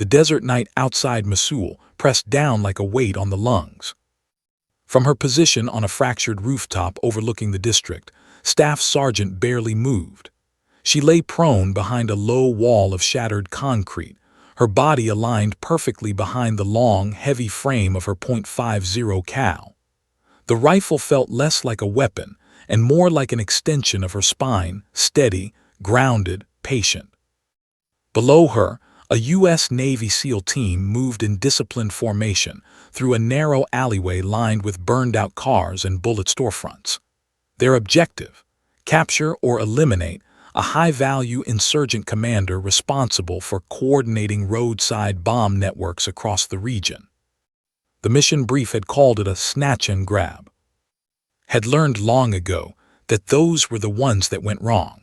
the desert night outside Mosul pressed down like a weight on the lungs. From her position on a fractured rooftop overlooking the district, Staff Sergeant barely moved. She lay prone behind a low wall of shattered concrete, her body aligned perfectly behind the long, heavy frame of her .50-Cal. The rifle felt less like a weapon and more like an extension of her spine, steady, grounded, patient. Below her, a U.S. Navy SEAL team moved in disciplined formation through a narrow alleyway lined with burned-out cars and bullet storefronts. Their objective: capture or eliminate a high-value insurgent commander responsible for coordinating roadside bomb networks across the region. The mission brief had called it a snatch and grab. Had learned long ago that those were the ones that went wrong.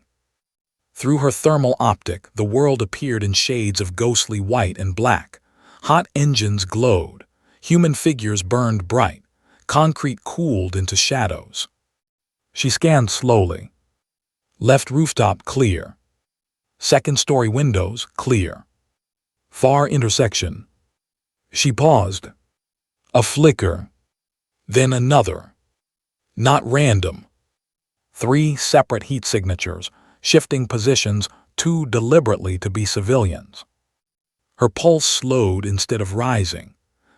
Through her thermal optic, the world appeared in shades of ghostly white and black. Hot engines glowed, human figures burned bright, concrete cooled into shadows. She scanned slowly. Left rooftop clear. Second-story windows clear. Far intersection. She paused. A flicker. Then another. Not random. 3 separate heat signatures, shifting positions, 2 deliberately to be civilians. Her pulse slowed instead of rising.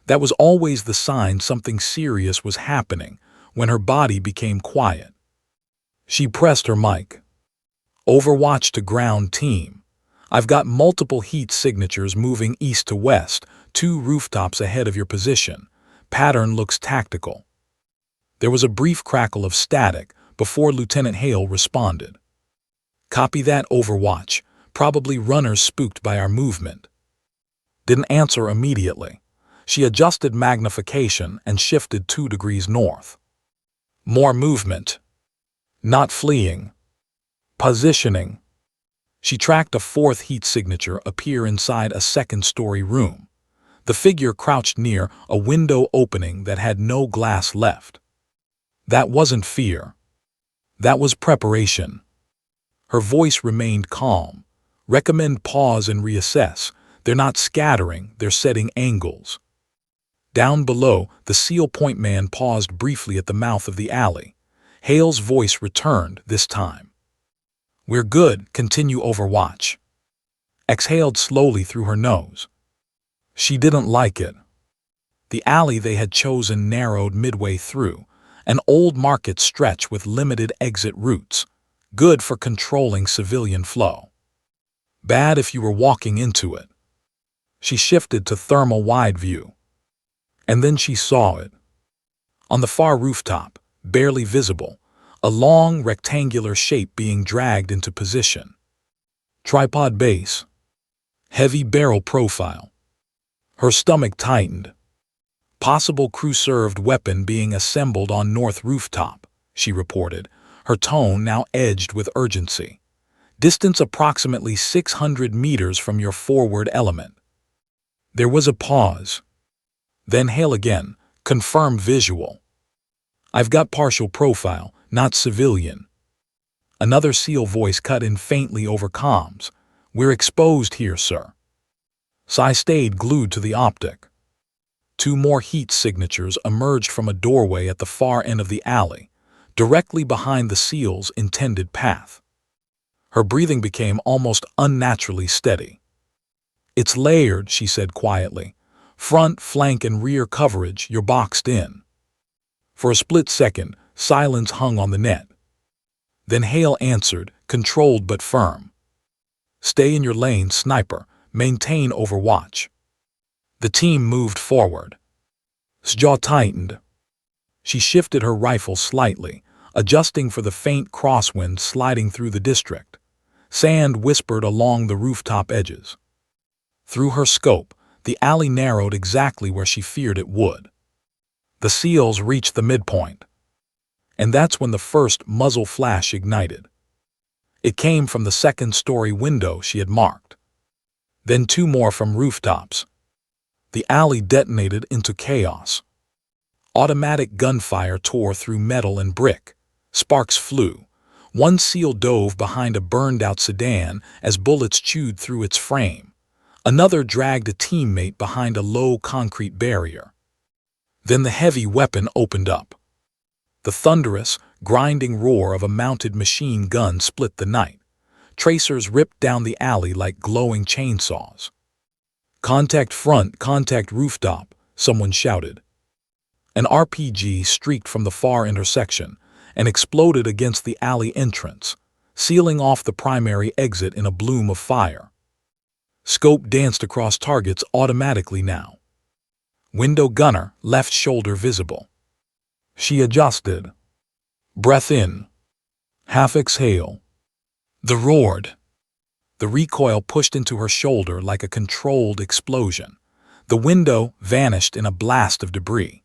That was always the sign something serious was happening when her body became quiet. She pressed her mic. Overwatch to ground team. I've got multiple heat signatures moving east to west, 2 rooftops ahead of your position. Pattern looks tactical. There was a brief crackle of static before Lieutenant Hale responded. Copy that, Overwatch. Probably runners spooked by our movement. Didn't answer immediately. She adjusted magnification and shifted 2 degrees north. More movement. Not fleeing. Positioning. She tracked a 4th heat signature appear inside a second-story room. The figure crouched near a window opening that had no glass left. That wasn't fear. That was preparation. Her voice remained calm. Recommend pause and reassess. They're not scattering, they're setting angles. Down below, the SEAL point man paused briefly at the mouth of the alley. Hale's voice returned this time. We're good, continue, Overwatch. Exhaled slowly through her nose. She didn't like it. The alley they had chosen narrowed midway through, an old market stretch with limited exit routes. Good for controlling civilian flow. Bad if you were walking into it. She shifted to thermal wide view. And then she saw it. On the far rooftop, barely visible, a long rectangular shape being dragged into position. Tripod base. Heavy barrel profile. Her stomach tightened. Possible crew-served weapon being assembled on north rooftop, she reported, her tone now edged with urgency. Distance approximately 600 meters from your forward element. There was a pause. Then Hale again, confirm visual. I've got partial profile, not civilian. Another SEAL voice cut in faintly over comms. We're exposed here, sir. Sai stayed glued to the optic. 2 more heat signatures emerged from a doorway at the far end of the alley, directly behind the SEAL's intended path. Her breathing became almost unnaturally steady. It's layered, she said quietly. Front, flank, and rear coverage, you're boxed in. For a split second, silence hung on the net. Then Hale answered, controlled but firm. Stay in your lane, sniper. Maintain overwatch. The team moved forward. His jaw tightened. She shifted her rifle slightly, adjusting for the faint crosswind sliding through the district. Sand whispered along the rooftop edges. Through her scope, the alley narrowed exactly where she feared it would. The SEALs reached the midpoint. And that's when the first muzzle flash ignited. It came from the second-story window she had marked. Then 2 more from rooftops. The alley detonated into chaos. Automatic gunfire tore through metal and brick. Sparks flew. 1 SEAL dove behind a burned-out sedan as bullets chewed through its frame. Another dragged a teammate behind a low concrete barrier. Then the heavy weapon opened up. The thunderous, grinding roar of a mounted machine gun split the night. Tracers ripped down the alley like glowing chainsaws. "Contact front, contact rooftop," someone shouted. An RPG streaked from the far intersection and exploded against the alley entrance, sealing off the primary exit in a bloom of fire. Scope danced across targets automatically now. Window gunner, left shoulder visible. She adjusted. Breath in. Half exhale. The roared. The recoil pushed into her shoulder like a controlled explosion. The window vanished in a blast of debris.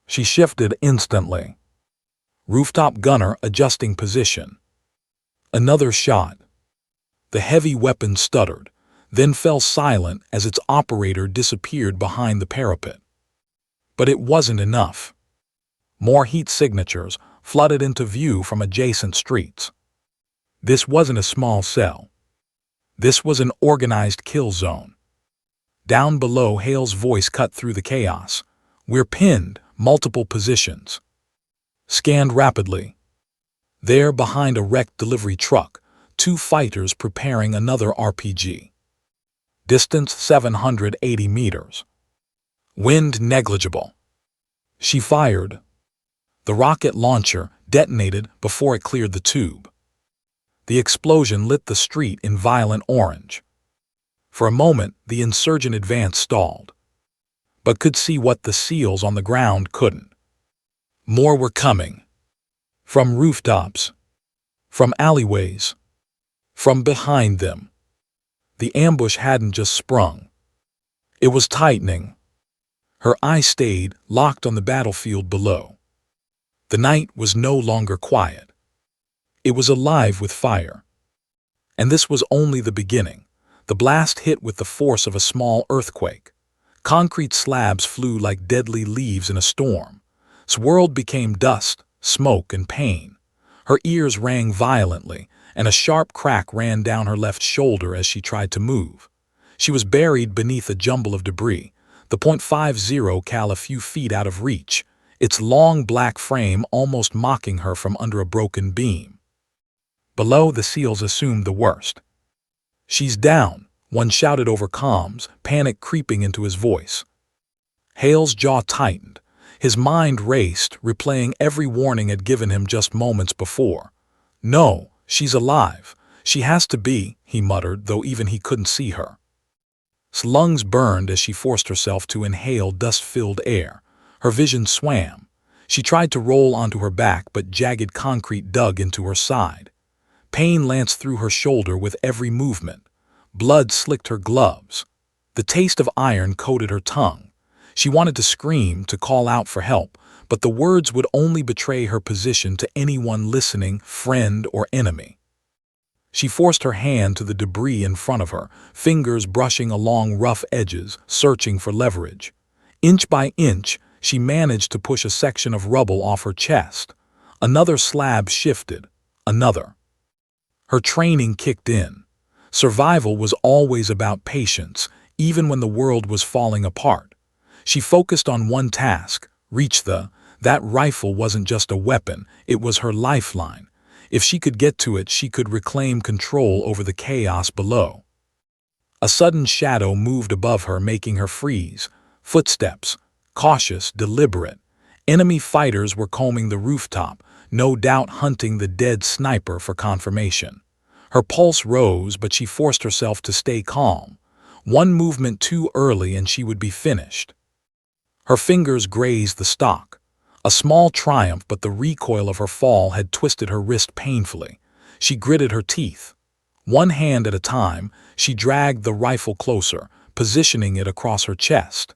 She shifted instantly. Rooftop gunner adjusting position. Another shot. The heavy weapon stuttered, then fell silent as its operator disappeared behind the parapet. But it wasn't enough. More heat signatures flooded into view from adjacent streets. This wasn't a small cell. This was an organized kill zone. Down below, Hale's voice cut through the chaos. "We're pinned, multiple positions." Scanned rapidly. There, behind a wrecked delivery truck, 2 fighters preparing another RPG. Distance 780 meters. Wind negligible. She fired. The rocket launcher detonated before it cleared the tube. The explosion lit the street in violent orange. For a moment, the insurgent advance stalled, but could see what the SEALs on the ground couldn't. More were coming. From rooftops. From alleyways. From behind them. The ambush hadn't just sprung. It was tightening. Her eyes stayed locked on the battlefield below. The night was no longer quiet. It was alive with fire. And this was only the beginning. The blast hit with the force of a small earthquake. Concrete slabs flew like deadly leaves in a storm. Swirled became dust, smoke, and pain. Her ears rang violently, and a sharp crack ran down her left shoulder as she tried to move. She was buried beneath a jumble of debris, the .50-Cal a few feet out of reach, its long black frame almost mocking her from under a broken beam. Below, the SEALs assumed the worst. "She's down," one shouted over comms, panic creeping into his voice. Hale's jaw tightened. His mind raced, replaying every warning it given him just moments before. "No, she's alive. She has to be," he muttered, though even he couldn't see her. His lungs burned as she forced herself to inhale dust-filled air. Her vision swam. She tried to roll onto her back, but jagged concrete dug into her side. Pain lanced through her shoulder with every movement. Blood slicked her gloves. The taste of iron coated her tongue. She wanted to scream, to call out for help, but the words would only betray her position to anyone listening, friend or enemy. She forced her hand to the debris in front of her, fingers brushing along rough edges, searching for leverage. Inch by inch, she managed to push a section of rubble off her chest. Another slab shifted. Another. Her training kicked in. Survival was always about patience, even when the world was falling apart. She focused on one task, reach that rifle wasn't just a weapon, it was her lifeline. If she could get to it, she could reclaim control over the chaos below. A sudden shadow moved above her, making her freeze. Footsteps, cautious, deliberate. Enemy fighters were combing the rooftop, no doubt hunting the dead sniper for confirmation. Her pulse rose, but she forced herself to stay calm. One movement too early and she would be finished. Her fingers grazed the stock. A small triumph, but the recoil of her fall had twisted her wrist painfully. She gritted her teeth. One hand at a time, she dragged the rifle closer, positioning it across her chest.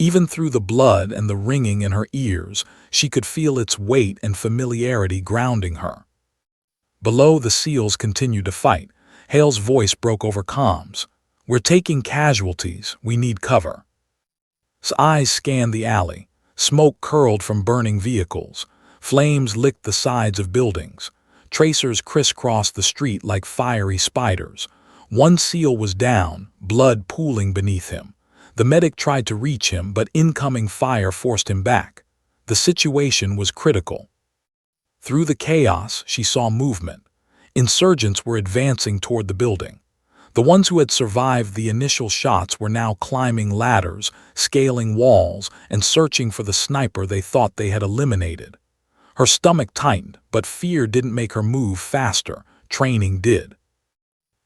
Even through the blood and the ringing in her ears, she could feel its weight and familiarity grounding her. Below, the SEALs continued to fight. Hale's voice broke over comms. "We're taking casualties. We need cover." His eyes scanned the alley. Smoke curled from burning vehicles. Flames licked the sides of buildings. Tracers crisscrossed the street like fiery spiders. One SEAL was down, blood pooling beneath him. The medic tried to reach him, but incoming fire forced him back. The situation was critical. Through the chaos, she saw movement. Insurgents were advancing toward the building. The ones who had survived the initial shots were now climbing ladders, scaling walls, and searching for the sniper they thought they had eliminated. Her stomach tightened, but fear didn't make her move faster. Training did.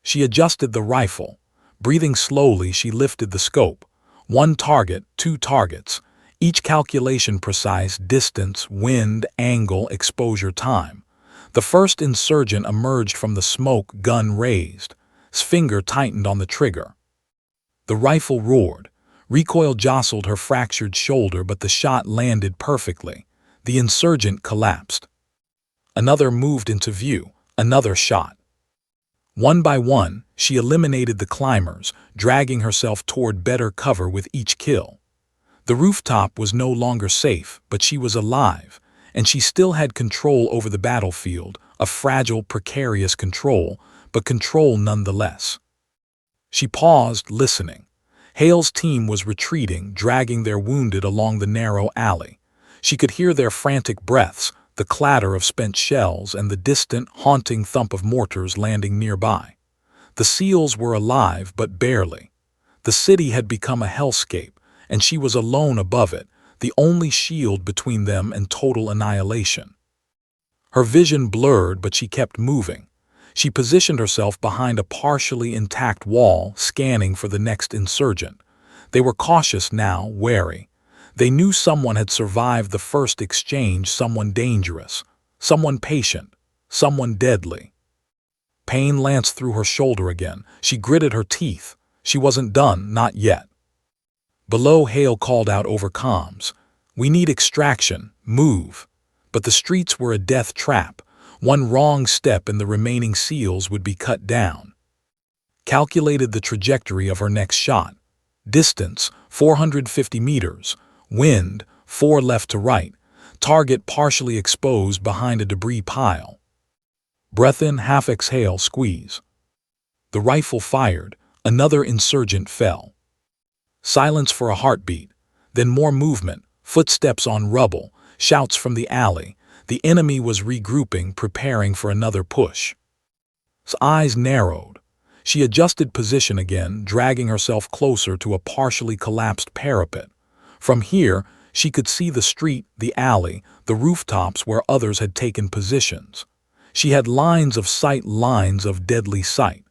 She adjusted the rifle. Breathing slowly, she lifted the scope. One target, two targets. Each calculation precise: distance, wind, angle, exposure, time. The first insurgent emerged from the smoke, gun raised. His finger tightened on the trigger. The rifle roared. Recoil jostled her fractured shoulder, but the shot landed perfectly. The insurgent collapsed. Another moved into view. Another shot. One by one, she eliminated the climbers, dragging herself toward better cover with each kill. The rooftop was no longer safe, but she was alive, and she still had control over the battlefield, a fragile, precarious control, but control nonetheless. She paused, listening. Hale's team was retreating, dragging their wounded along the narrow alley. She could hear their frantic breaths, the clatter of spent shells, and the distant, haunting thump of mortars landing nearby. The SEALs were alive, but barely. The city had become a hellscape, and she was alone above it, the only shield between them and total annihilation. Her vision blurred, but she kept moving. She positioned herself behind a partially intact wall, scanning for the next insurgent. They were cautious now, wary. They knew someone had survived the first exchange, someone dangerous, someone patient, someone deadly. Pain lanced through her shoulder again. She gritted her teeth. She wasn't done, not yet. Below, Hale called out over comms. "We need extraction. Move." But the streets were a death trap. One wrong step and the remaining SEALs would be cut down. Calculated the trajectory of her next shot. Distance, 450 meters. Wind, 4 left to right. Target partially exposed behind a debris pile. Breath in, half exhale, squeeze. The rifle fired. Another insurgent fell. Silence for a heartbeat. Then more movement, footsteps on rubble, shouts from the alley. The enemy was regrouping, preparing for another push. His eyes narrowed. She adjusted position again, dragging herself closer to a partially collapsed parapet. From here, she could see the street, the alley, the rooftops where others had taken positions. She had lines of sight, lines of deadly sight.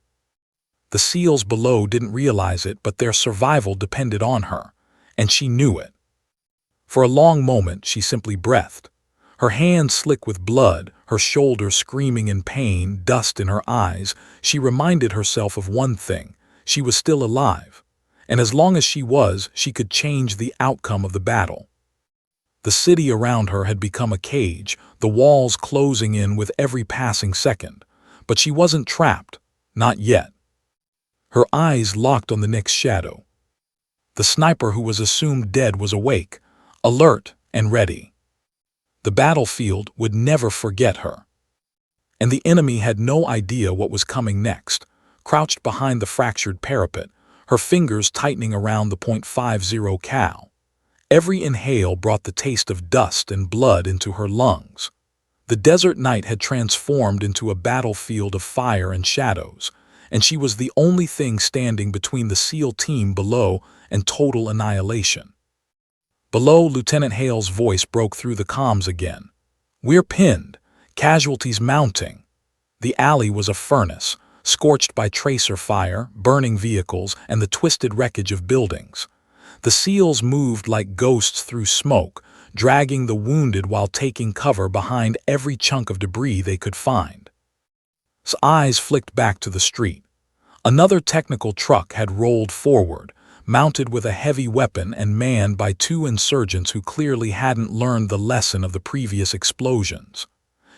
The SEALs below didn't realize it, but their survival depended on her, and she knew it. For a long moment, she simply breathed. Her hands slick with blood, her shoulders screaming in pain, dust in her eyes. She reminded herself of one thing: she was still alive. And as long as she was, she could change the outcome of the battle. The city around her had become a cage, the walls closing in with every passing second. But she wasn't trapped. Not yet. Her eyes locked on the next shadow. The sniper who was assumed dead was awake, alert and ready. The battlefield would never forget her. And the enemy had no idea what was coming next. Crouched behind the fractured parapet, her fingers tightening around the .50-Cal. Every inhale brought the taste of dust and blood into her lungs. The desert night had transformed into a battlefield of fire and shadows, and she was the only thing standing between the SEAL team below and total annihilation. Below, Lieutenant Hale's voice broke through the comms again. "We're pinned. Casualties mounting." The alley was a furnace, scorched by tracer fire, burning vehicles, and the twisted wreckage of buildings. The SEALs moved like ghosts through smoke, dragging the wounded while taking cover behind every chunk of debris they could find. His eyes flicked back to the street. Another technical truck had rolled forward, mounted with a heavy weapon and manned by 2 insurgents who clearly hadn't learned the lesson of the previous explosions.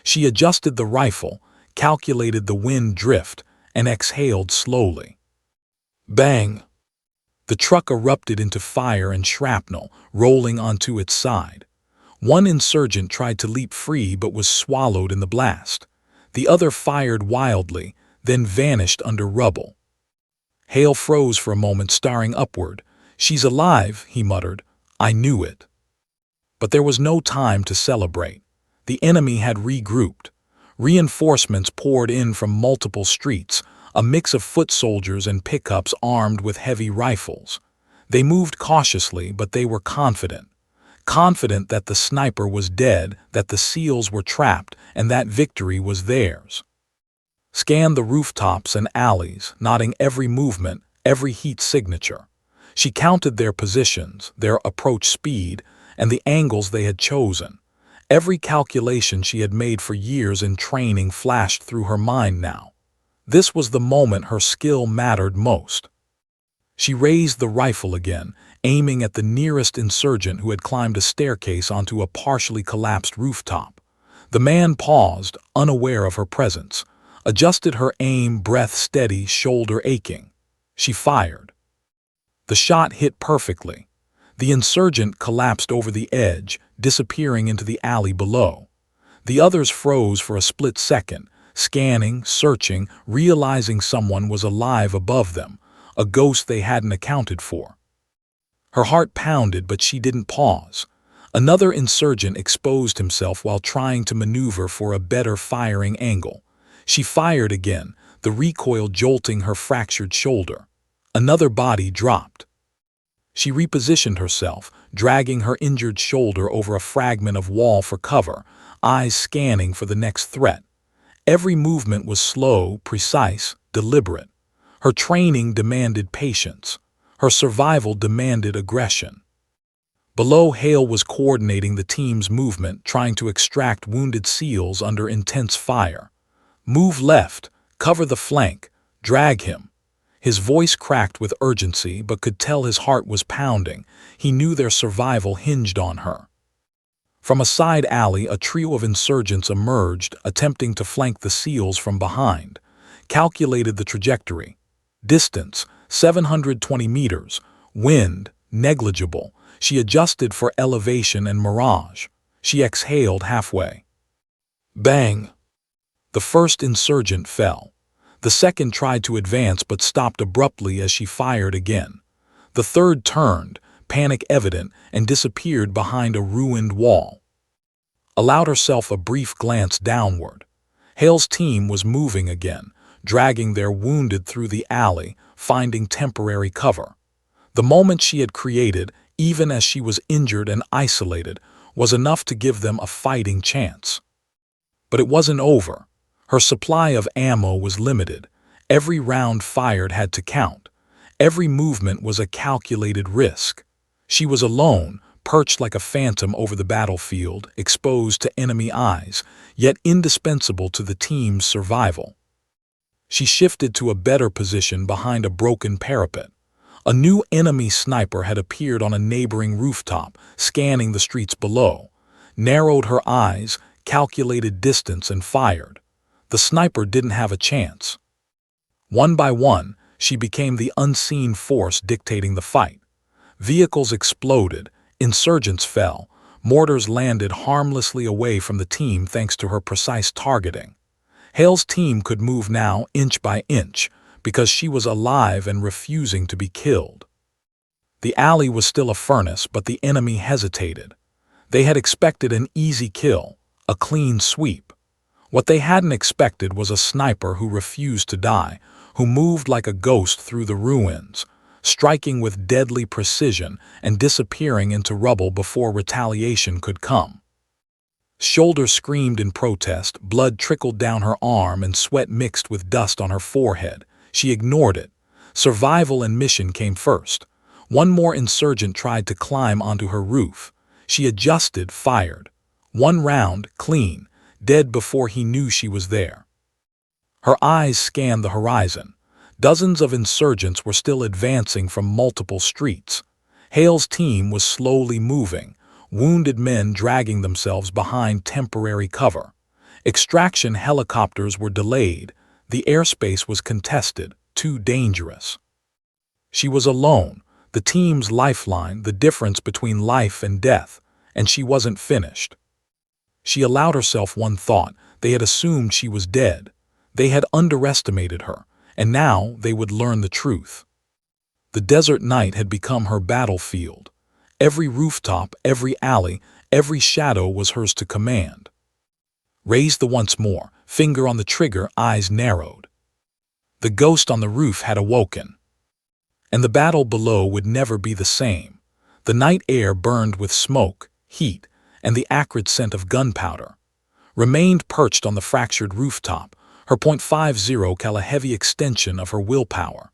She adjusted the rifle, calculated the wind drift, and exhaled slowly. Bang! The truck erupted into fire and shrapnel, rolling onto its side. One insurgent tried to leap free but was swallowed in the blast. The other fired wildly, then vanished under rubble. Hale froze for a moment, staring upward. "She's alive," he muttered. "I knew it." But there was no time to celebrate. The enemy had regrouped. Reinforcements poured in from multiple streets, a mix of foot soldiers and pickups armed with heavy rifles. They moved cautiously, but they were confident. Confident that the sniper was dead, that the SEALs were trapped, and that victory was theirs. Scanned the rooftops and alleys, noting every movement, every heat signature. She counted their positions, their approach speed, and the angles they had chosen. Every calculation she had made for years in training flashed through her mind now. This was the moment her skill mattered most. She raised the rifle again, aiming at the nearest insurgent who had climbed a staircase onto a partially collapsed rooftop. The man paused, unaware of her presence, adjusted her aim, breath steady, shoulder aching. She fired. The shot hit perfectly. The insurgent collapsed over the edge, disappearing into the alley below. The others froze for a split second, scanning, searching, realizing someone was alive above them, a ghost they hadn't accounted for. Her heart pounded, but she didn't pause. Another insurgent exposed himself while trying to maneuver for a better firing angle. She fired again, the recoil jolting her fractured shoulder. Another body dropped. She repositioned herself, dragging her injured shoulder over a fragment of wall for cover, eyes scanning for the next threat. Every movement was slow, precise, deliberate. Her training demanded patience. Her survival demanded aggression. Below, Hale was coordinating the team's movement, trying to extract wounded SEALs under intense fire. "Move left, cover the flank, drag him." His voice cracked with urgency, but could tell his heart was pounding. He knew their survival hinged on her. From a side alley, a trio of insurgents emerged, attempting to flank the SEALs from behind. Calculated the trajectory. Distance, 720 meters. Wind, negligible. She adjusted for elevation and mirage. She exhaled halfway. Bang! The first insurgent fell. The second tried to advance but stopped abruptly as she fired again. The third turned, panic evident, and disappeared behind a ruined wall. Allowed herself a brief glance downward. Hale's team was moving again, dragging their wounded through the alley, finding temporary cover. The moment she had created, even as she was injured and isolated, was enough to give them a fighting chance. But it wasn't over. Her supply of ammo was limited. Every round fired had to count. Every movement was a calculated risk. She was alone, perched like a phantom over the battlefield, exposed to enemy eyes, yet indispensable to the team's survival. She shifted to a better position behind a broken parapet. A new enemy sniper had appeared on a neighboring rooftop, scanning the streets below. Narrowed her eyes, calculated distance, and fired. The sniper didn't have a chance. One by one, she became the unseen force dictating the fight. Vehicles exploded, insurgents fell, mortars landed harmlessly away from the team thanks to her precise targeting. Hale's team could move now inch by inch because she was alive and refusing to be killed. The alley was still a furnace, but the enemy hesitated. They had expected an easy kill, a clean sweep. What they hadn't expected was a sniper who refused to die, who moved like a ghost through the ruins, striking with deadly precision and disappearing into rubble before retaliation could come. Shoulder screamed in protest, blood trickled down her arm and sweat mixed with dust on her forehead. She ignored it. Survival and mission came first. One more insurgent tried to climb onto her roof. She adjusted, fired. One round, clean, dead before he knew she was there. Her eyes scanned the horizon. Dozens of insurgents were still advancing from multiple streets. Hale's team was slowly moving, wounded men dragging themselves behind temporary cover. Extraction helicopters were delayed. The airspace was contested, too dangerous. She was alone, the team's lifeline, the difference between life and death, and she wasn't finished. She allowed herself one thought. They had assumed she was dead. They had underestimated her, And now they would learn the truth. The desert night had become her battlefield. Every rooftop, every alley, every shadow was hers to command. Raised the once more, finger on the trigger, eyes narrowed. The ghost on the roof had awoken. And the battle below would never be the same. The night air burned with smoke, heat, and the acrid scent of gunpowder. Remained perched on the fractured rooftop, her .50-Cal a heavy extension of her willpower.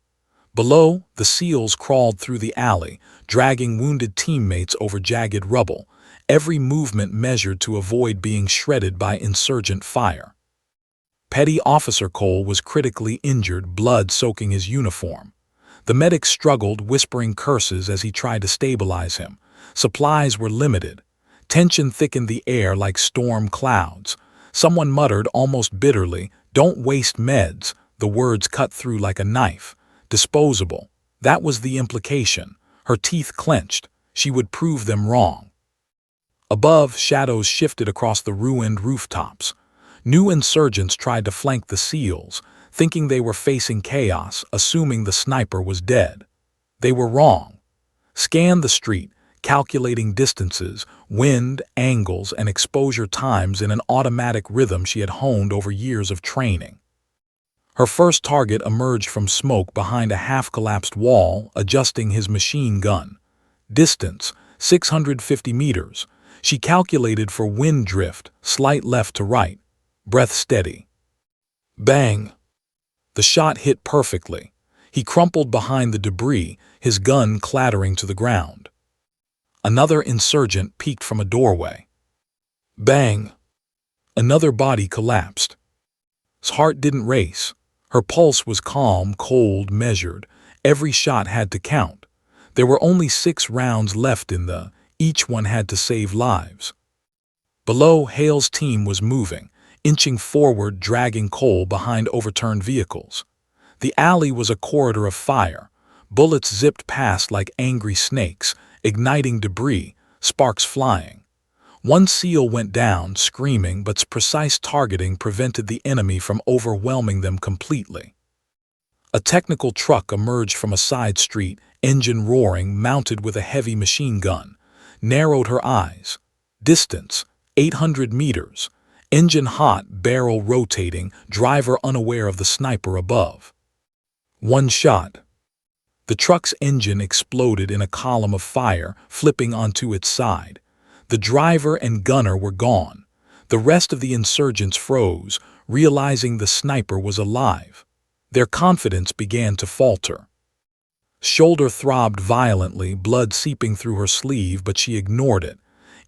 Below, the SEALs crawled through the alley, dragging wounded teammates over jagged rubble, every movement measured to avoid being shredded by insurgent fire. Petty Officer Cole was critically injured, blood soaking his uniform. The medic struggled, whispering curses as he tried to stabilize him. Supplies were limited. Tension thickened the air like storm clouds. Someone muttered almost bitterly, "Don't waste meds." The words cut through like a knife. Disposable. That was the implication. Her teeth clenched. She would prove them wrong. Above, shadows shifted across the ruined rooftops. New insurgents tried to flank the SEALs, thinking they were facing chaos, assuming the sniper was dead. They were wrong. Scanned the street, calculating distances, wind, angles, and exposure times in an automatic rhythm she had honed over years of training. Her first target emerged from smoke behind a half-collapsed wall, adjusting his machine gun. Distance, 650 meters. She calculated for wind drift, slight left to right. Breath steady. Bang! The shot hit perfectly. He crumpled behind the debris, his gun clattering to the ground. Another insurgent peeked from a doorway. Bang! Another body collapsed. His heart didn't race. Her pulse was calm, cold, measured. Every shot had to count. There were only 6 rounds left in the. Each one had to save lives. Below, Hale's team was moving, inching forward, dragging Cole behind overturned vehicles. The alley was a corridor of fire. Bullets zipped past like angry snakes, igniting debris, sparks flying. One SEAL went down, screaming, but precise targeting prevented the enemy from overwhelming them completely. A technical truck emerged from a side street, engine roaring, mounted with a heavy machine gun. Narrowed her eyes. Distance, 800 meters. Engine hot, barrel rotating, driver unaware of the sniper above. One shot. The truck's engine exploded in a column of fire, flipping onto its side. The driver and gunner were gone. The rest of the insurgents froze, realizing the sniper was alive. Their confidence began to falter. Shoulder throbbed violently, blood seeping through her sleeve, but she ignored it.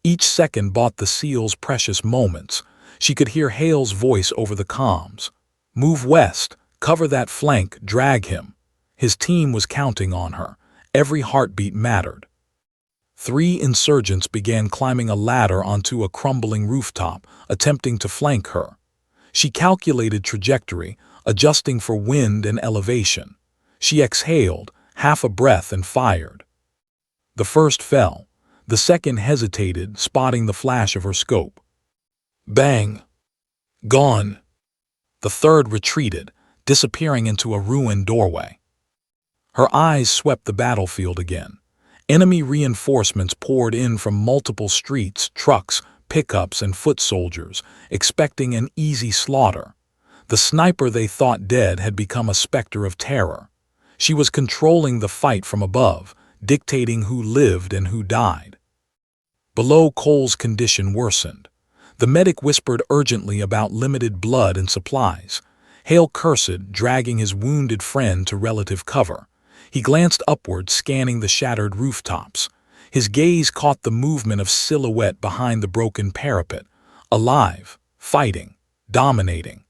Each second bought the SEAL's precious moments. She could hear Hale's voice over the comms. "Move west, cover that flank, drag him." His team was counting on her. Every heartbeat mattered. 3 insurgents began climbing a ladder onto a crumbling rooftop, attempting to flank her. She calculated trajectory, adjusting for wind and elevation. She exhaled, half a breath, and fired. The first fell. The second hesitated, spotting the flash of her scope. Bang! Gone. The third retreated, disappearing into a ruined doorway. Her eyes swept the battlefield again. Enemy reinforcements poured in from multiple streets, trucks, pickups, and foot soldiers, expecting an easy slaughter. The sniper they thought dead had become a specter of terror. She was controlling the fight from above, dictating who lived and who died. Below, Cole's condition worsened. The medic whispered urgently about limited blood and supplies. Hale cursed, dragging his wounded friend to relative cover. He glanced upward, scanning the shattered rooftops. His gaze caught the movement of silhouette behind the broken parapet. Alive, fighting, dominating.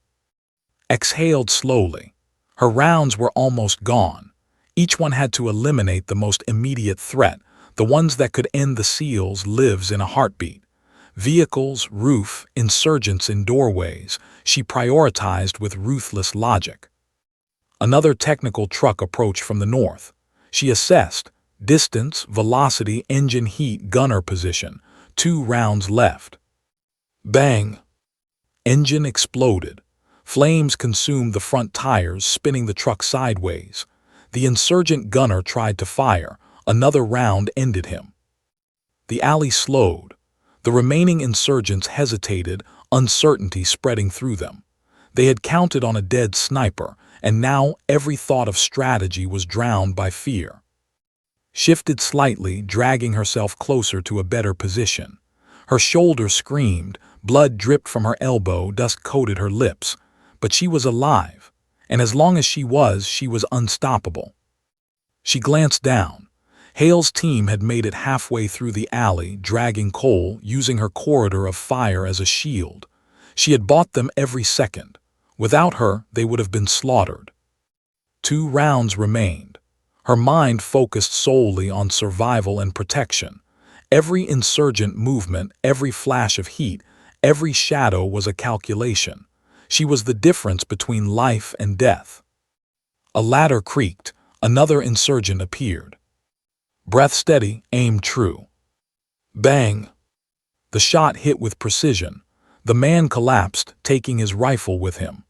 Exhaled slowly. Her rounds were almost gone. Each one had to eliminate the most immediate threat, the ones that could end the SEALs' lives in a heartbeat. Vehicles, roof, insurgents in doorways, she prioritized with ruthless logic. Another technical truck approached from the north. She assessed distance, velocity, engine heat, gunner position. 2 rounds left. Bang! Engine exploded. Flames consumed the front tires, spinning the truck sideways. The insurgent gunner tried to fire. Another round ended him. The alley slowed. The remaining insurgents hesitated, uncertainty spreading through them. They had counted on a dead sniper, and now every thought of strategy was drowned by fear. Shifted slightly, dragging herself closer to a better position. Her shoulder screamed, blood dripped from her elbow, dust coated her lips. But she was alive, and as long as she was unstoppable. She glanced down. Hale's team had made it halfway through the alley, dragging Cole, using her corridor of fire as a shield. She had bought them every second. Without her, they would have been slaughtered. 2 rounds remained. Her mind focused solely on survival and protection. Every insurgent movement, every flash of heat, every shadow was a calculation. She was the difference between life and death. A ladder creaked. Another insurgent appeared. Breath steady, aim true. Bang! The shot hit with precision. The man collapsed, taking his rifle with him.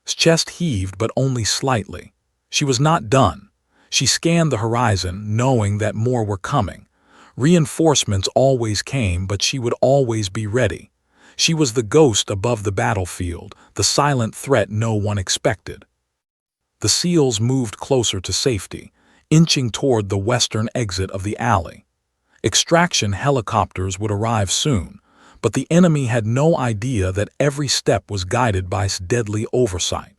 His chest heaved, but only slightly. She was not done. She scanned the horizon, knowing that more were coming. Reinforcements always came, but she would always be ready. She was the ghost above the battlefield, the silent threat no one expected. The SEALs moved closer to safety, inching toward the western exit of the alley. Extraction helicopters would arrive soon, but the enemy had no idea that every step was guided by deadly oversight.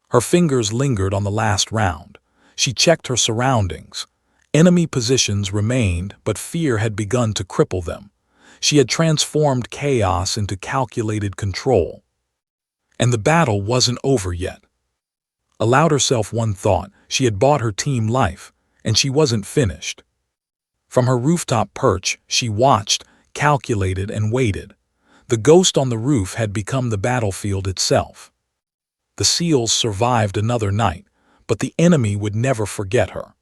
Her fingers lingered on the last round. She checked her surroundings. Enemy positions remained, but fear had begun to cripple them. She had transformed chaos into calculated control. And the battle wasn't over yet. Allowed herself one thought: she had bought her team life, and she wasn't finished. From her rooftop perch, she watched, calculated, and waited. The ghost on the roof had become the battlefield itself. The SEALs survived another night, but the enemy would never forget her.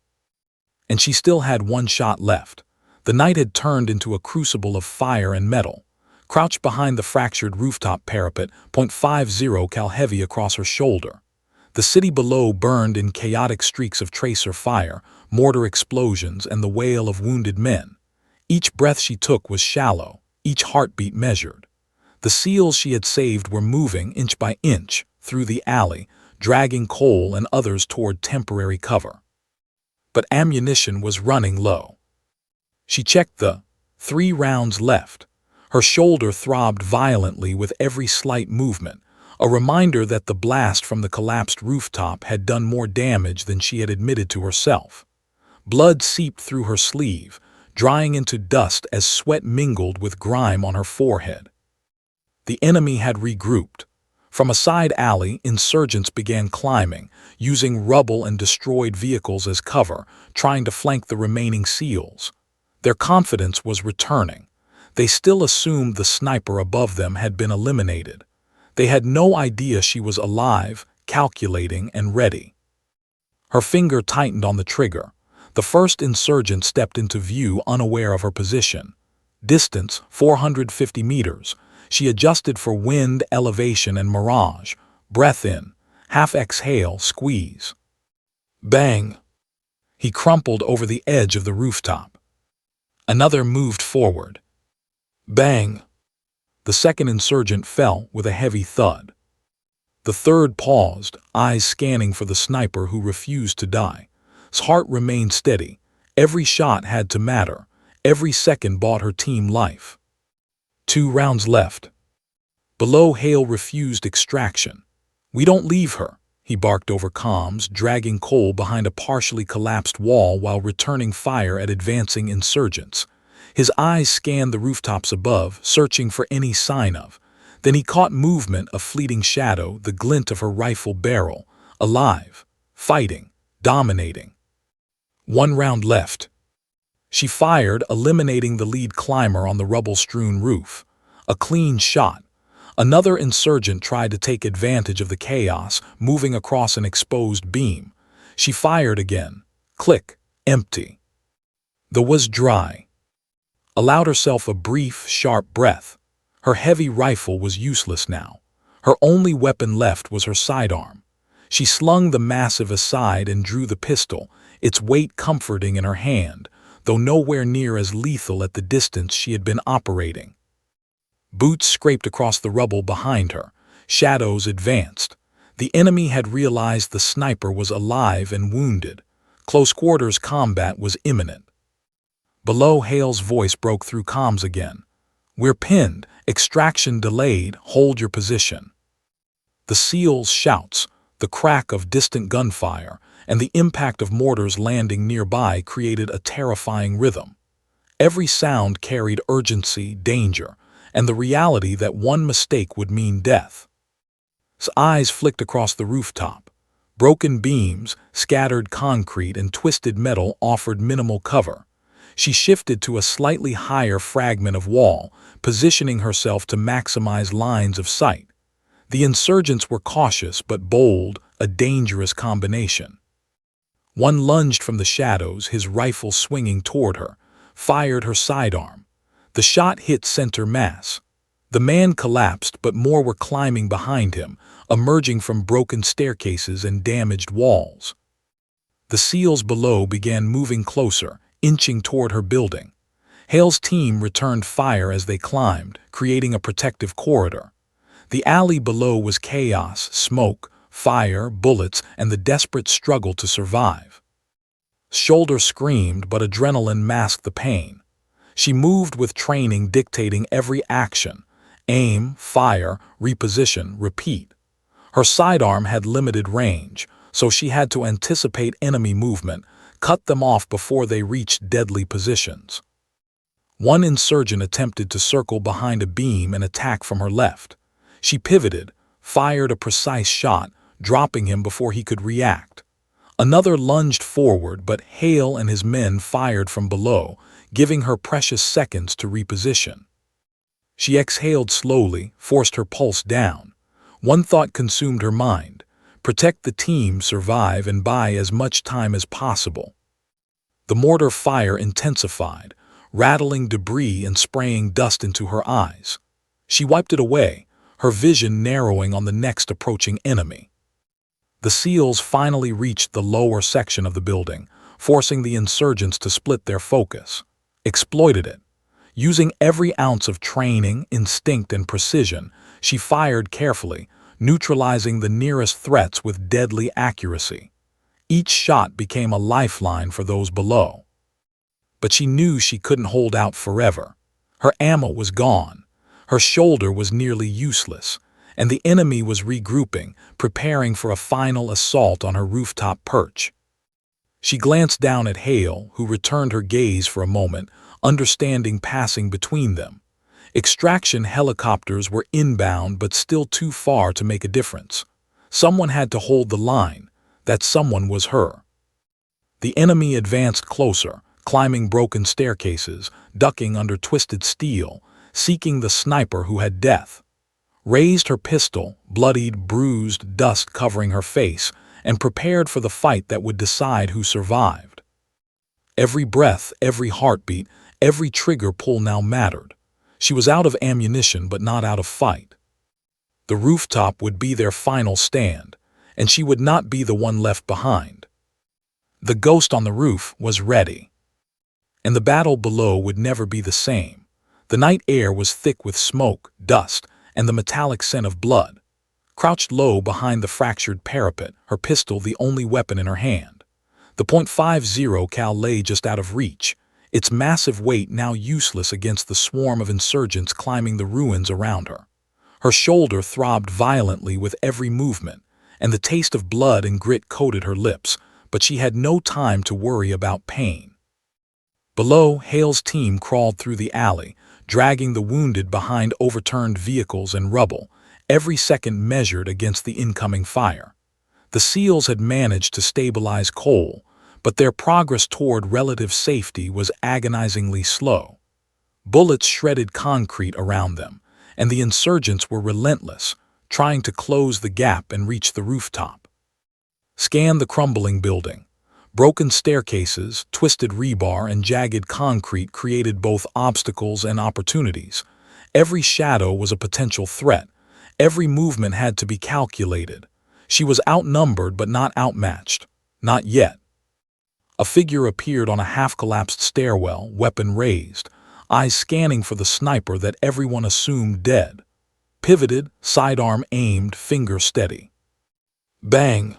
And she still had one shot left. The night had turned into a crucible of fire and metal. Crouched behind the fractured rooftop parapet, .50-Cal heavy across her shoulder. The city below burned in chaotic streaks of tracer fire, mortar explosions, and the wail of wounded men. Each breath she took was shallow, each heartbeat measured. The SEALs she had saved were moving, inch by inch, through the alley, dragging Cole and others toward temporary cover. But ammunition was running low. She checked the 3 rounds left. Her shoulder throbbed violently with every slight movement, a reminder that the blast from the collapsed rooftop had done more damage than she had admitted to herself. Blood seeped through her sleeve, drying into dust as sweat mingled with grime on her forehead. The enemy had regrouped. From a side alley, insurgents began climbing, using rubble and destroyed vehicles as cover, trying to flank the remaining SEALs. Their confidence was returning. They still assumed the sniper above them had been eliminated. They had no idea she was alive, calculating, and ready. Her finger tightened on the trigger. The first insurgent stepped into view, unaware of her position. Distance, 450 meters. She adjusted for wind, elevation, and mirage. Breath in. Half exhale, squeeze. Bang! He crumpled over the edge of the rooftop. Another moved forward. Bang! The second insurgent fell with a heavy thud. The third paused, eyes scanning for the sniper who refused to die. His heart remained steady. Every shot had to matter. Every second bought her team life. 2 rounds left. Below, Hale refused extraction. "We don't leave her," he barked over comms, dragging Cole behind a partially collapsed wall while returning fire at advancing insurgents. His eyes scanned the rooftops above, searching for any sign of. Then he caught movement, a fleeting shadow, the glint of her rifle barrel. Alive, fighting, dominating. 1 round left. She fired, eliminating the lead climber on the rubble-strewn roof. A clean shot. Another insurgent tried to take advantage of the chaos, moving across an exposed beam. She fired again. Click. Empty. The was dry. Allowed herself a brief, sharp breath. Her heavy rifle was useless now. Her only weapon left was her sidearm. She slung the massive aside and drew the pistol, its weight comforting in her hand, though nowhere near as lethal at the distance she had been operating. Boots scraped across the rubble behind her. Shadows advanced. The enemy had realized the sniper was alive and wounded. Close quarters combat was imminent. Below, Hale's voice broke through comms again. "We're pinned. Extraction delayed. Hold your position." The SEALs' shouts, the crack of distant gunfire, and the impact of mortars landing nearby created a terrifying rhythm. Every sound carried urgency, danger, and the reality that one mistake would mean death. His eyes flicked across the rooftop. Broken beams, scattered concrete, and twisted metal offered minimal cover. She shifted to a slightly higher fragment of wall, positioning herself to maximize lines of sight. The insurgents were cautious but bold, a dangerous combination. One lunged from the shadows, his rifle swinging toward her, fired her sidearm. The shot hit center mass. The man collapsed, but more were climbing behind him, emerging from broken staircases and damaged walls. The SEALs below began moving closer, inching toward her building. Hale's team returned fire as they climbed, creating a protective corridor. The alley below was chaos, smoke, fire, bullets, and the desperate struggle to survive. Shoulder screamed, but adrenaline masked the pain. She moved with training dictating every action. Aim, fire, reposition, repeat. Her sidearm had limited range, so she had to anticipate enemy movement, cut them off before they reached deadly positions. One insurgent attempted to circle behind a beam and attack from her left. She pivoted, fired a precise shot, dropping him before he could react. Another lunged forward, but Hale and his men fired from below, giving her precious seconds to reposition. She exhaled slowly, forced her pulse down. One thought consumed her mind: protect the team, survive, and buy as much time as possible. The mortar fire intensified, rattling debris and spraying dust into her eyes. She wiped it away, her vision narrowing on the next approaching enemy. The SEALs finally reached the lower section of the building, forcing the insurgents to split their focus. Exploited it. Using every ounce of training, instinct, and precision, she fired carefully, neutralizing the nearest threats with deadly accuracy. Each shot became a lifeline for those below. But she knew she couldn't hold out forever. Her ammo was gone. Her shoulder was nearly useless, and the enemy was regrouping, preparing for a final assault on her rooftop perch. She glanced down at Hale, who returned her gaze for a moment, understanding passing between them. Extraction helicopters were inbound but still too far to make a difference. Someone had to hold the line. That someone was her. The enemy advanced closer, climbing broken staircases, ducking under twisted steel, seeking the sniper who had death. Raised her pistol, bloodied, bruised, dust covering her face, and prepared for the fight that would decide who survived. Every breath, every heartbeat, every trigger pull now mattered. She was out of ammunition but not out of fight. The rooftop would be their final stand, and she would not be the one left behind. The ghost on the roof was ready. And the battle below would never be the same. The night air was thick with smoke, dust, and the metallic scent of blood. Crouched low behind the fractured parapet, her pistol the only weapon in her hand. The .50-Cal lay just out of reach, its massive weight now useless against the swarm of insurgents climbing the ruins around her. Her shoulder throbbed violently with every movement, and the taste of blood and grit coated her lips, but she had no time to worry about pain. Below, Hale's team crawled through the alley, dragging the wounded behind overturned vehicles and rubble, every second measured against the incoming fire. The SEALs had managed to stabilize Cole, but their progress toward relative safety was agonizingly slow. Bullets shredded concrete around them, and the insurgents were relentless, trying to close the gap and reach the rooftop. Scan the crumbling building. Broken staircases, twisted rebar, and jagged concrete created both obstacles and opportunities. Every shadow was a potential threat, Every movement had to be calculated. She was outnumbered but not outmatched. Not yet. A figure appeared on a half-collapsed stairwell, weapon raised, eyes scanning for the sniper that everyone assumed dead. Pivoted, sidearm aimed, finger steady. Bang!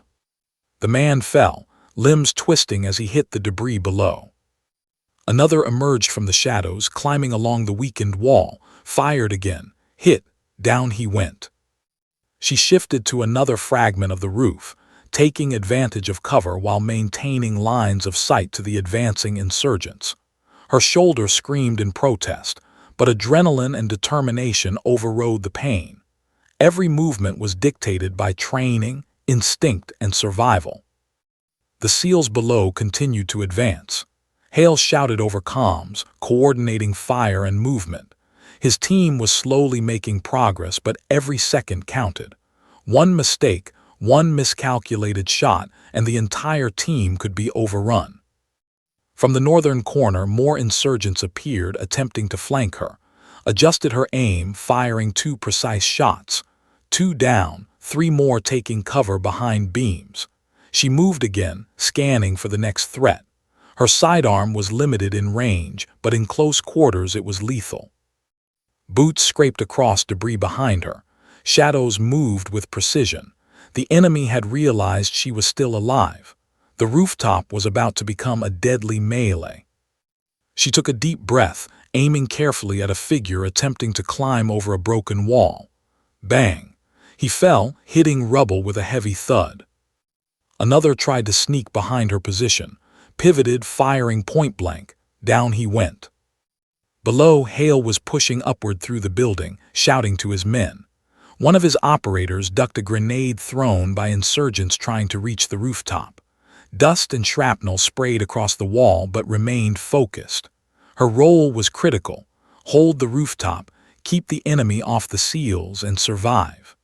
The man fell, limbs twisting as he hit the debris below. Another emerged from the shadows, climbing along the weakened wall, fired again, hit, down he went. She shifted to another fragment of the roof, taking advantage of cover while maintaining lines of sight to the advancing insurgents. Her shoulder screamed in protest, but adrenaline and determination overrode the pain. Every movement was dictated by training, instinct, and survival. The SEALs below continued to advance. Hale shouted over comms, coordinating fire and movement. His team was slowly making progress, but every second counted. One mistake, one miscalculated shot, and the entire team could be overrun. From the northern corner, more insurgents appeared, attempting to flank her. Adjusted her aim, firing 2 precise shots. 2 down, 3 more taking cover behind beams. She moved again, scanning for the next threat. Her sidearm was limited in range, but in close quarters it was lethal. Boots scraped across debris behind her. Shadows moved with precision. The enemy had realized she was still alive. The rooftop was about to become a deadly melee. She took a deep breath, aiming carefully at a figure attempting to climb over a broken wall. Bang! He fell, hitting rubble with a heavy thud. Another tried to sneak behind her position, pivoted, firing point blank. Down he went. Below, Hale was pushing upward through the building, shouting to his men. One of his operators ducked a grenade thrown by insurgents trying to reach the rooftop. Dust and shrapnel sprayed across the wall but remained focused. Her role was critical: hold the rooftop, keep the enemy off the SEALs, and survive.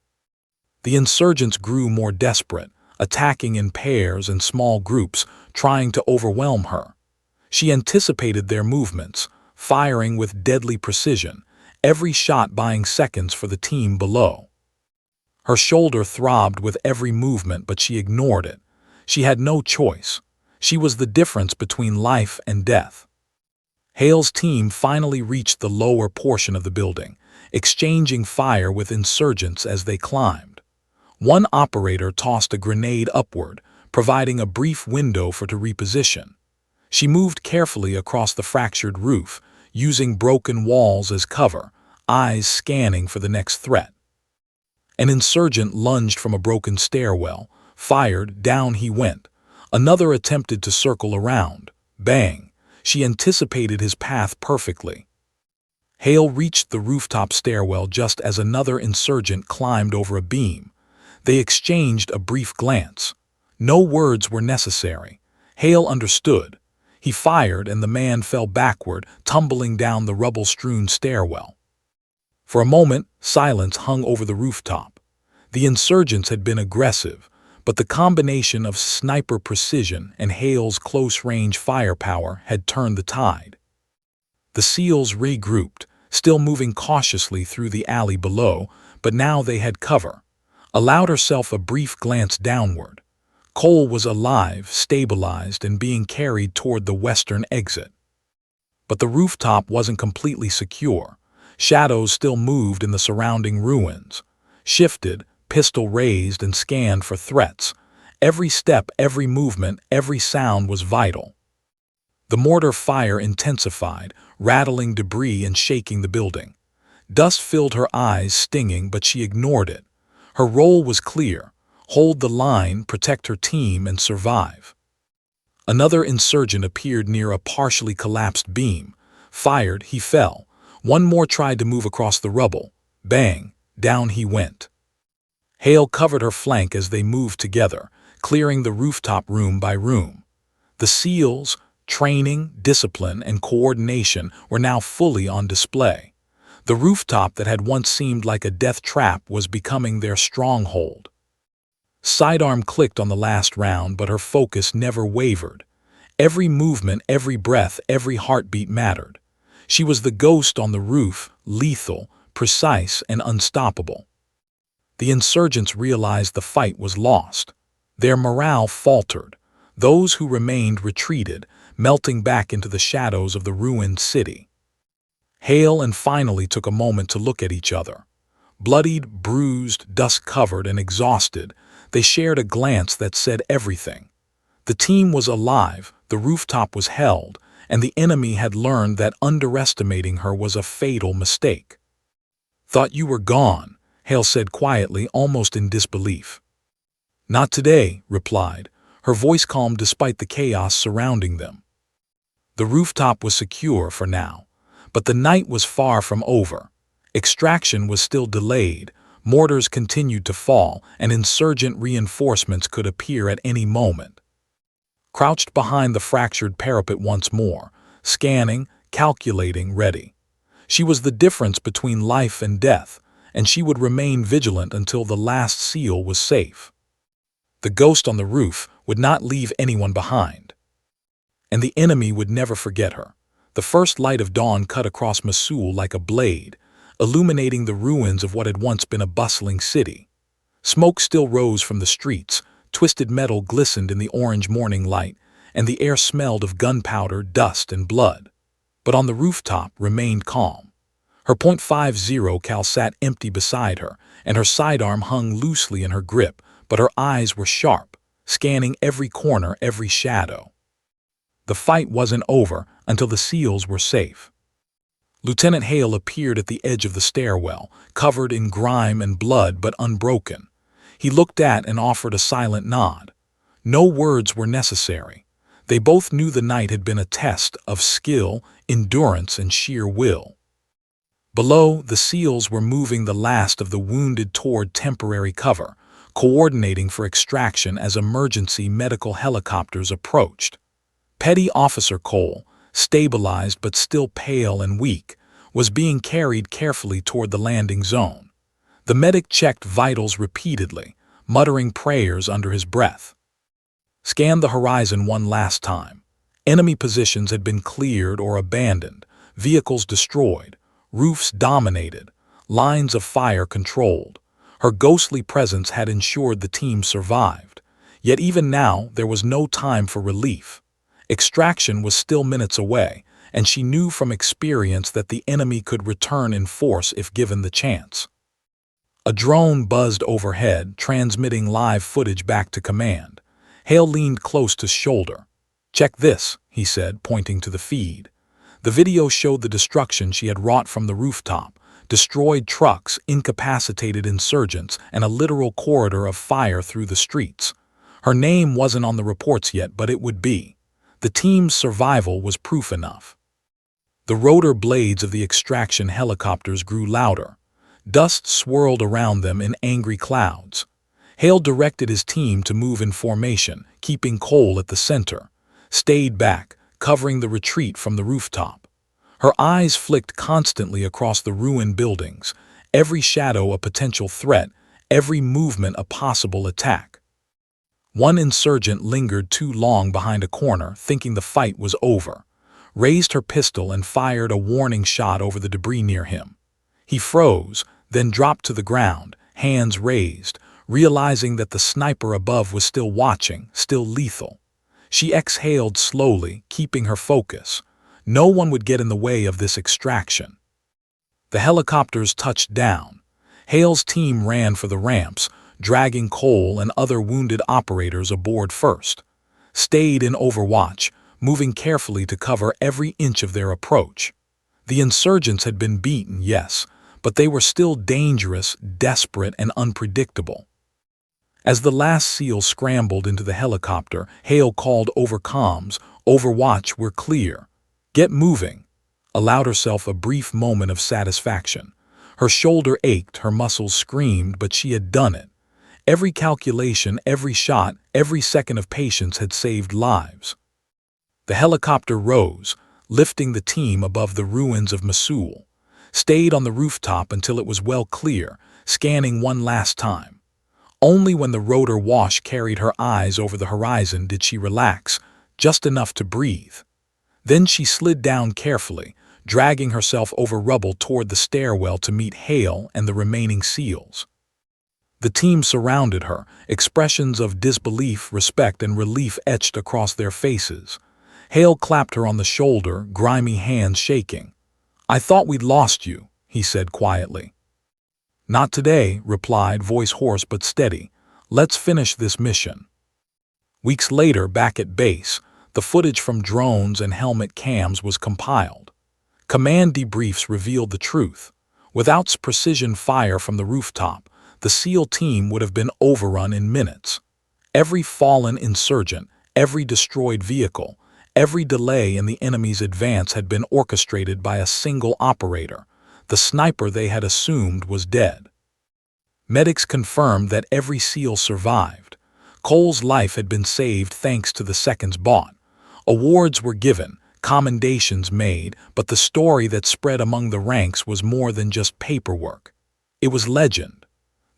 The insurgents grew more desperate, attacking in pairs and small groups, trying to overwhelm her. She anticipated their movements, firing with deadly precision, every shot buying seconds for the team below. Her shoulder throbbed with every movement, but she ignored it. She had no choice. She was the difference between life and death. Hale's team finally reached the lower portion of the building, exchanging fire with insurgents as they climbed. One operator tossed a grenade upward, providing a brief window to reposition. She moved carefully across the fractured roof, using broken walls as cover, eyes scanning for the next threat. An insurgent lunged from a broken stairwell, fired, down he went. Another attempted to circle around. Bang! She anticipated his path perfectly. Hale reached the rooftop stairwell just as another insurgent climbed over a beam. They exchanged a brief glance. No words were necessary. Hale understood. He fired, and the man fell backward, tumbling down the rubble-strewn stairwell. For a moment, silence hung over the rooftop. The insurgents had been aggressive, but the combination of sniper precision and Hale's close-range firepower had turned the tide. The SEALs regrouped, still moving cautiously through the alley below, but now they had cover. Allowed herself a brief glance downward. Cole was alive, stabilized, and being carried toward the western exit. But the rooftop wasn't completely secure. Shadows still moved in the surrounding ruins. Shifted, pistol raised, and scanned for threats. Every step, every movement, every sound was vital. The mortar fire intensified, rattling debris and shaking the building. Dust filled her eyes, stinging, but she ignored it. Her role was clear: hold the line, protect her team, and survive. Another insurgent appeared near a partially collapsed beam. Fired, he fell. One more tried to move across the rubble. Bang! Down he went. Hale covered her flank as they moved together, clearing the rooftop room by room. The SEALs, training, discipline, and coordination were now fully on display. The rooftop that had once seemed like a death trap was becoming their stronghold. Sidearm clicked on the last round, but her focus never wavered. Every movement, every breath, every heartbeat mattered. She was the ghost on the roof, lethal, precise, and unstoppable. The insurgents realized the fight was lost. Their morale faltered. Those who remained retreated, melting back into the shadows of the ruined city. Hale and finally took a moment to look at each other. Bloodied, bruised, dust-covered, and exhausted, they shared a glance that said everything. The team was alive, the rooftop was held, and the enemy had learned that underestimating her was a fatal mistake. "Thought you were gone," Hale said quietly, almost in disbelief. "Not today," replied, her voice calm despite the chaos surrounding them. The rooftop was secure for now, but the night was far from over. Extraction was still delayed, mortars continued to fall, and insurgent reinforcements could appear at any moment. Crouched behind the fractured parapet once more, scanning, calculating, ready. She was the difference between life and death, and she would remain vigilant until the last seal was safe. The ghost on the roof would not leave anyone behind. And the enemy would never forget her. The first light of dawn cut across Mosul like a blade, illuminating the ruins of what had once been a bustling city. Smoke still rose from the streets, twisted metal glistened in the orange morning light, and the air smelled of gunpowder, dust, and blood. But on the rooftop remained calm. Her .50-Cal sat empty beside her, and her sidearm hung loosely in her grip, but her eyes were sharp, scanning every corner, every shadow. The fight wasn't over until the SEALs were safe. Lieutenant Hale appeared at the edge of the stairwell, covered in grime and blood but unbroken. He looked at and offered a silent nod. No words were necessary. They both knew the night had been a test of skill, endurance, and sheer will. Below, the SEALs were moving the last of the wounded toward temporary cover, coordinating for extraction as emergency medical helicopters approached. Petty Officer Cole, stabilized but still pale and weak, was being carried carefully toward the landing zone. The medic checked vitals repeatedly, muttering prayers under his breath. Scanned the horizon one last time. Enemy positions had been cleared or abandoned, vehicles destroyed, roofs dominated, lines of fire controlled. Her ghostly presence had ensured the team survived. Yet even now, there was no time for relief. Extraction was still minutes away, and she knew from experience that the enemy could return in force if given the chance. A drone buzzed overhead, transmitting live footage back to command. Hale leaned close to shoulder. "Check this," he said, pointing to the feed. The video showed the destruction she had wrought from the rooftop, destroyed trucks, incapacitated insurgents, and a literal corridor of fire through the streets. Her name wasn't on the reports yet, but it would be. The team's survival was proof enough. The rotor blades of the extraction helicopters grew louder. Dust swirled around them in angry clouds. Hale directed his team to move in formation, keeping Cole at the center. Stayed back, covering the retreat from the rooftop. Her eyes flicked constantly across the ruined buildings, every shadow a potential threat, every movement a possible attack. One insurgent lingered too long behind a corner, thinking the fight was over, raised her pistol and fired a warning shot over the debris near him. He froze, then dropped to the ground, hands raised, realizing that the sniper above was still watching, still lethal. She exhaled slowly, keeping her focus. No one would get in the way of this extraction. The helicopters touched down. Hale's team ran for the ramps, dragging Cole and other wounded operators aboard first. Stayed in overwatch, moving carefully to cover every inch of their approach. The insurgents had been beaten, yes, but they were still dangerous, desperate, and unpredictable. As the last SEAL scrambled into the helicopter, Hale called over comms, "Overwatch, we're clear. Get moving," allowed herself a brief moment of satisfaction. Her shoulder ached, her muscles screamed, but she had done it. Every calculation, every shot, every second of patience had saved lives. The helicopter rose, lifting the team above the ruins of Mosul. Stayed on the rooftop until it was well clear, scanning one last time. Only when the rotor wash carried her eyes over the horizon did she relax, just enough to breathe. Then she slid down carefully, dragging herself over rubble toward the stairwell to meet Hale and the remaining SEALs. The team surrounded her, expressions of disbelief, respect, and relief etched across their faces. Hale clapped her on the shoulder, grimy hands shaking. "I thought we'd lost you," he said quietly. "Not today," replied, voice hoarse but steady. "Let's finish this mission." Weeks later, back at base, the footage from drones and helmet cams was compiled. Command debriefs revealed the truth. Without precision fire from the rooftop, the SEAL team would have been overrun in minutes. Every fallen insurgent, every destroyed vehicle, every delay in the enemy's advance had been orchestrated by a single operator. The sniper they had assumed was dead. Medics confirmed that every SEAL survived. Cole's life had been saved thanks to the seconds bought. Awards were given, commendations made, but the story that spread among the ranks was more than just paperwork. It was legend.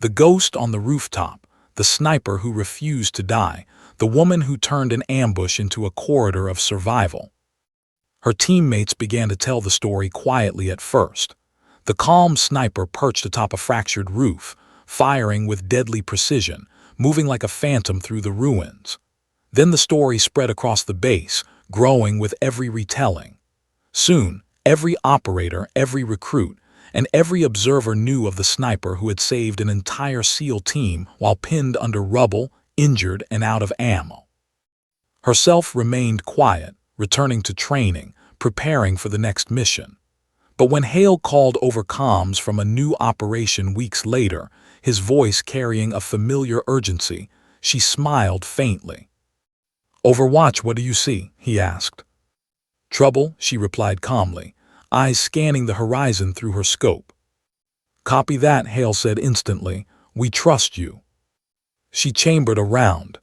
The ghost on the rooftop, the sniper who refused to die, the woman who turned an ambush into a corridor of survival. Her teammates began to tell the story quietly at first. The calm sniper perched atop a fractured roof, firing with deadly precision, moving like a phantom through the ruins. Then the story spread across the base, growing with every retelling. Soon, every operator, every recruit, and every observer knew of the sniper who had saved an entire SEAL team while pinned under rubble, injured, and out of ammo. Herself remained quiet, returning to training, preparing for the next mission. But when Hale called over comms from a new operation weeks later, his voice carrying a familiar urgency, she smiled faintly. "Overwatch, what do you see?" he asked. "Trouble," she replied calmly, eyes scanning the horizon through her scope. "Copy that," Hale said instantly. "We trust you." She chambered around.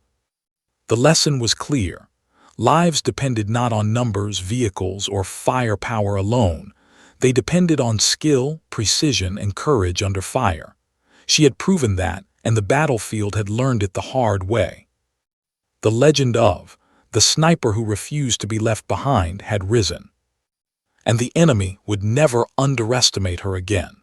The lesson was clear. Lives depended not on numbers, vehicles, or firepower alone. They depended on skill, precision, and courage under fire. She had proven that, and the battlefield had learned it the hard way. The legend of the sniper who refused to be left behind had risen. And the enemy would never underestimate her again.